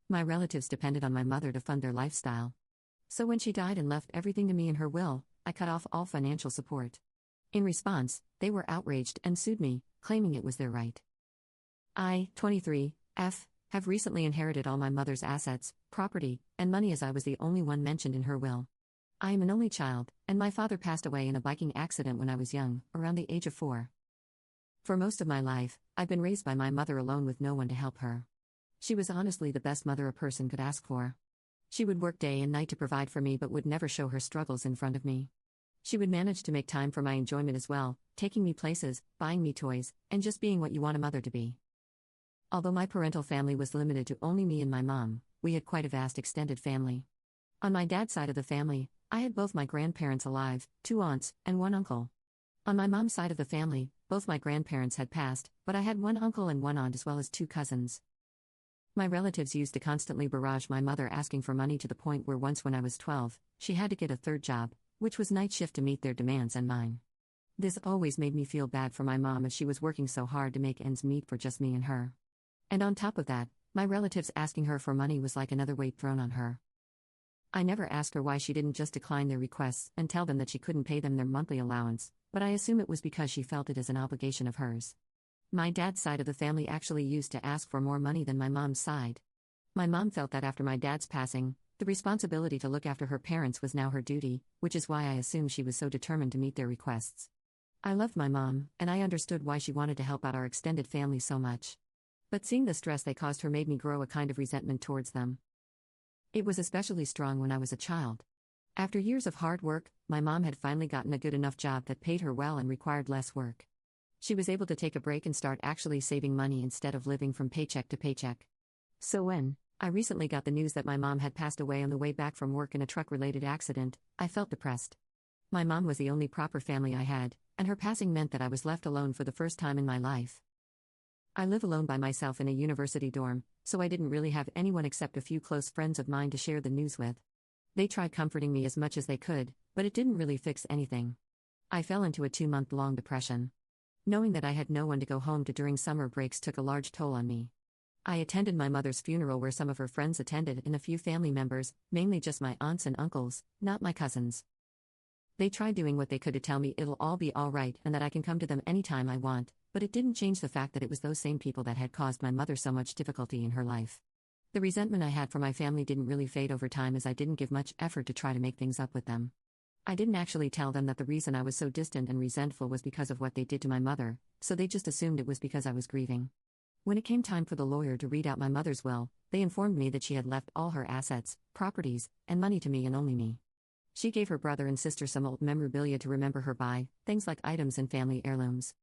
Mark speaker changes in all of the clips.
Speaker 1: My relatives depended on my mother to fund their lifestyle. So when she died and left everything to me in her will, I cut off all financial support. In response, they were outraged and sued me, claiming it was their right. I, 23, have recently inherited all my mother's assets, property, and money as I was the only one mentioned in her will. I am an only child, and my father passed away in a biking accident when I was young, around the age of 4. For most of my life, I've been raised by my mother alone with no one to help her. She was honestly the best mother a person could ask for. She would work day and night to provide for me but would never show her struggles in front of me. She would manage to make time for my enjoyment as well, taking me places, buying me toys, and just being what you want a mother to be. Although my parental family was limited to only me and my mom, we had quite a vast extended family. On my dad's side of the family, I had both my grandparents alive, 2 aunts, and 1 uncle. On my mom's side of the family, both my grandparents had passed, but I had 1 uncle and 1 aunt as well as 2 cousins. My relatives used to constantly barrage my mother asking for money to the point where once when I was 12, she had to get a 3rd job, which was night shift to meet their demands and mine. This always made me feel bad for my mom as she was working so hard to make ends meet for just me and her. And on top of that, my relatives asking her for money was like another weight thrown on her. I never asked her why she didn't just decline their requests and tell them that she couldn't pay them their monthly allowance, but I assume it was because she felt it as an obligation of hers. My dad's side of the family actually used to ask for more money than my mom's side. My mom felt that after my dad's passing, the responsibility to look after her parents was now her duty, which is why I assume she was so determined to meet their requests. I loved my mom, and I understood why she wanted to help out our extended family so much. But seeing the stress they caused her made me grow a kind of resentment towards them. It was especially strong when I was a child. After years of hard work, my mom had finally gotten a good enough job that paid her well and required less work. She was able to take a break and start actually saving money instead of living from paycheck to paycheck. So when I recently got the news that my mom had passed away on the way back from work in a truck-related accident, I felt depressed. My mom was the only proper family I had, and her passing meant that I was left alone for the first time in my life. I live alone by myself in a university dorm, so I didn't really have anyone except a few close friends of mine to share the news with. They tried comforting me as much as they could, but it didn't really fix anything. I fell into a 2-month-long depression. Knowing that I had no one to go home to during summer breaks took a large toll on me. I attended my mother's funeral where some of her friends attended and a few family members, mainly just my aunts and uncles, not my cousins. They tried doing what they could to tell me it'll all be alright and that I can come to them anytime I want, but it didn't change the fact that it was those same people that had caused my mother so much difficulty in her life. The resentment I had for my family didn't really fade over time as I didn't give much effort to try to make things up with them. I didn't actually tell them that the reason I was so distant and resentful was because of what they did to my mother, so they just assumed it was because I was grieving. When it came time for the lawyer to read out my mother's will, they informed me that she had left all her assets, properties, and money to me and only me. She gave her brother and sister some old memorabilia to remember her by, things like items and family heirlooms.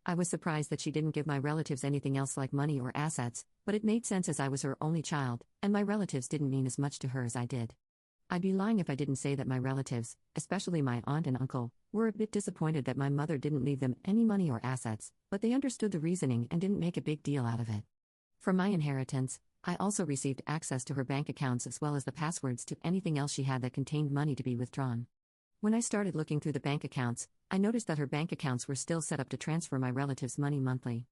Speaker 1: I was surprised that she didn't give my relatives anything else like money or assets, but it made sense as I was her only child, and my relatives didn't mean as much to her as I did. I'd be lying if I didn't say that my relatives, especially my aunt and uncle, were a bit disappointed that my mother didn't leave them any money or assets, but they understood the reasoning and didn't make a big deal out of it. From my inheritance, I also received access to her bank accounts as well as the passwords to anything else she had that contained money to be withdrawn. When I started looking through the bank accounts, I noticed that her bank accounts were still set up to transfer my relatives' money monthly.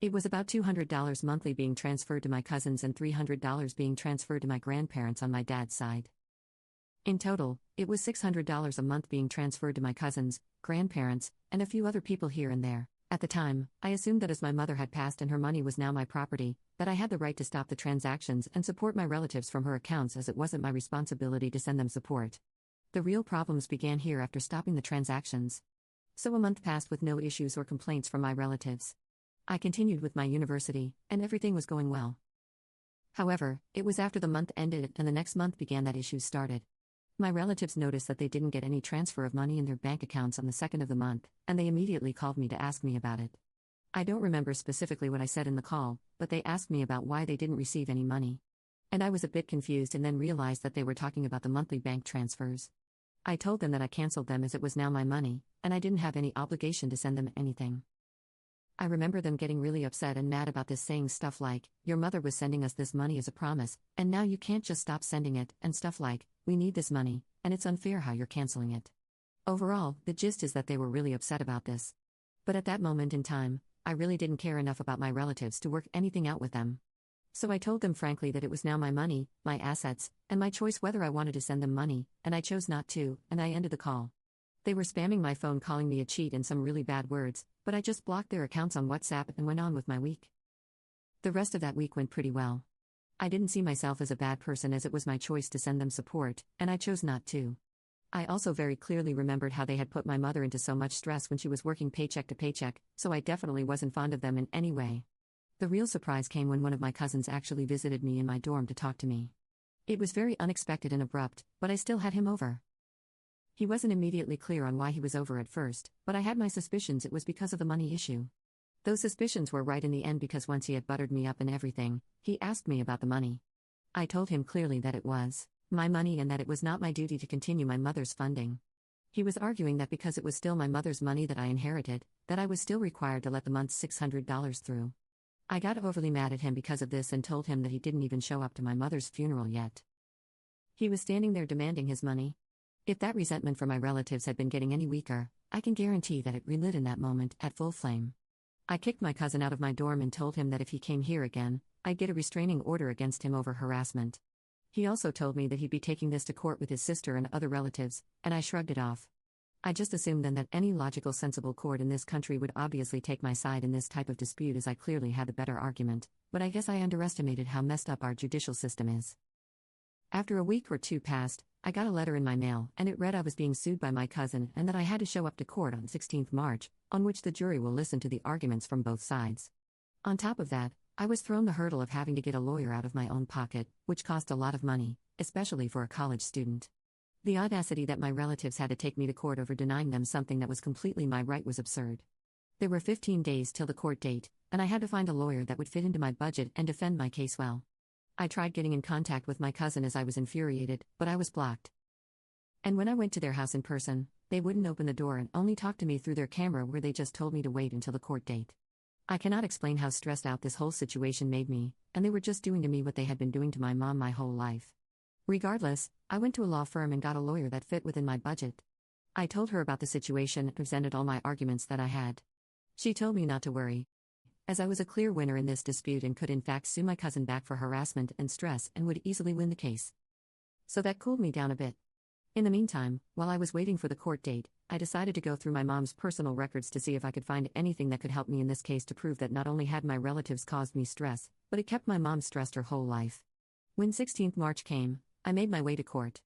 Speaker 1: It was about $200 monthly being transferred to my cousins and $300 being transferred to my grandparents on my dad's side. In total, it was $600 a month being transferred to my cousins, grandparents, and a few other people here and there. At the time, I assumed that as my mother had passed and her money was now my property, that I had the right to stop the transactions and support my relatives from her accounts as it wasn't my responsibility to send them support. The real problems began here after stopping the transactions. So a month passed with no issues or complaints from my relatives. I continued with my university, and everything was going well. However, it was after the month ended and the next month began that issues started. My relatives noticed that they didn't get any transfer of money in their bank accounts on the 2nd of the month, and they immediately called me to ask me about it. I don't remember specifically what I said in the call, but they asked me about why they didn't receive any money. And I was a bit confused and then realized that they were talking about the monthly bank transfers. I told them that I canceled them as it was now my money, and I didn't have any obligation to send them anything. I remember them getting really upset and mad about this, saying stuff like, "Your mother was sending us this money as a promise, and now you can't just stop sending it," and stuff like, "We need this money, and it's unfair how you're canceling it." Overall, the gist is that they were really upset about this. But at that moment in time, I really didn't care enough about my relatives to work anything out with them. So I told them frankly that it was now my money, my assets, and my choice whether I wanted to send them money, and I chose not to, and I ended the call. They were spamming my phone calling me a cheat and some really bad words, but I just blocked their accounts on WhatsApp and went on with my week. The rest of that week went pretty well. I didn't see myself as a bad person as it was my choice to send them support, and I chose not to. I also very clearly remembered how they had put my mother into so much stress when she was working paycheck to paycheck, so I definitely wasn't fond of them in any way. The real surprise came when one of my cousins actually visited me in my dorm to talk to me. It was very unexpected and abrupt, but I still had him over. He wasn't immediately clear on why he was over at first, but I had my suspicions it was because of the money issue. Those suspicions were right in the end because once he had buttered me up and everything, he asked me about the money. I told him clearly that it was my money and that it was not my duty to continue my mother's funding. He was arguing that because it was still my mother's money that I inherited, that I was still required to let the month's $600 through. I got overly mad at him because of this and told him that he didn't even show up to my mother's funeral yet. He was standing there demanding his money. If that resentment for my relatives had been getting any weaker, I can guarantee that it relit in that moment at full flame. I kicked my cousin out of my dorm and told him that if he came here again, I'd get a restraining order against him over harassment. He also told me that he'd be taking this to court with his sister and other relatives, and I shrugged it off. I just assumed then that any logical, sensible court in this country would obviously take my side in this type of dispute as I clearly had the better argument, but I guess I underestimated how messed up our judicial system is. After a week or two passed, I got a letter in my mail, and it read I was being sued by my cousin and that I had to show up to court on 16th March, on which the jury will listen to the arguments from both sides. On top of that, I was thrown the hurdle of having to get a lawyer out of my own pocket, which cost a lot of money, especially for a college student. The audacity that my relatives had to take me to court over denying them something that was completely my right was absurd. There were 15 days till the court date, and I had to find a lawyer that would fit into my budget and defend my case well. I tried getting in contact with my cousin as I was infuriated, but I was blocked. And when I went to their house in person, they wouldn't open the door and only talk to me through their camera where they just told me to wait until the court date. I cannot explain how stressed out this whole situation made me, and they were just doing to me what they had been doing to my mom my whole life. Regardless, I went to a law firm and got a lawyer that fit within my budget. I told her about the situation and presented all my arguments that I had. She told me not to worry, as I was a clear winner in this dispute and could in fact sue my cousin back for harassment and stress and would easily win the case. So that cooled me down a bit. In the meantime, while I was waiting for the court date, I decided to go through my mom's personal records to see if I could find anything that could help me in this case to prove that not only had my relatives caused me stress, but it kept my mom stressed her whole life. When 16th March came, I made my way to court.